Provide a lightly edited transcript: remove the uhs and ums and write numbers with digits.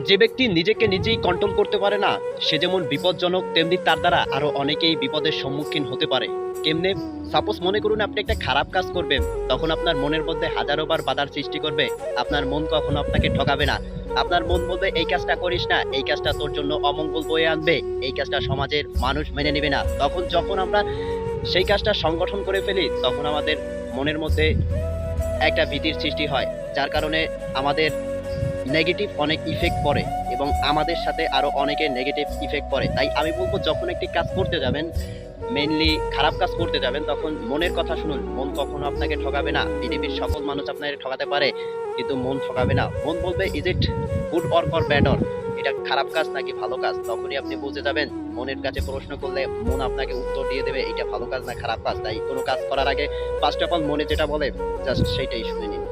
যে ব্যক্তি নিজেকে নিজেই কন্ট্রোল করতে পারে না, সে যেমন বিপজ্জনক, তেমনি তার দ্বারা আরো অনেকেই বিপদের সম্মুখীন হতে পারে। কেমনে? সাপোজ মনে করুন আপনি একটা খারাপ কাজ করবেন, তখন আপনার মনের মধ্যে হাজারো বার বাধার সৃষ্টি করবে। আপনার মন কখনো আপনাকে ঠকাবে না। আপনার মন বলবে এই কাজটা করিস না, এই কাজটা তোর জন্য অমঙ্গল বয়ে আনবে, এই কাজটা সমাজের মানুষ মেনে নেবে না। তখন যখন আমরা সেই কাজটা সংগঠন করে ফেলি, তখন আমাদের মনের মধ্যে একটা ভীতির সৃষ্টি হয়, যার কারণে আমাদের নেগেটিভ অনেক ইফেক্ট পড়ে এবং আমাদের সাথে আরো অনেকের নেগেটিভ ইফেক্ট পড়ে। তাই আমি বলবো যখন একটি কাজ করতে যাবেন, মেইনলি খারাপ কাজ করতে যাবেন, তখন মনের কথা শুনুন। মন কখনো আপনাকে ঠকাবে না। পৃথিবীর সকল মানুষ আপনাকে ঠকাতে পারে, কিন্তু মন ঠকাবে না। মন বলবে is it good or bad or, এটা খারাপ কাজ নাকি ভালো কাজ। তখনই আপনি বুঝে যাবেন। মনের কাছে প্রশ্ন করলে মন আপনাকে উত্তর দিয়ে দেবে এটা ভালো কাজ না খারাপ কাজ। তাই কোনো কাজ করার আগে ফার্স্ট অফ অল মনে যেটা বলে জাস্ট সেইটাই শুনে নিন।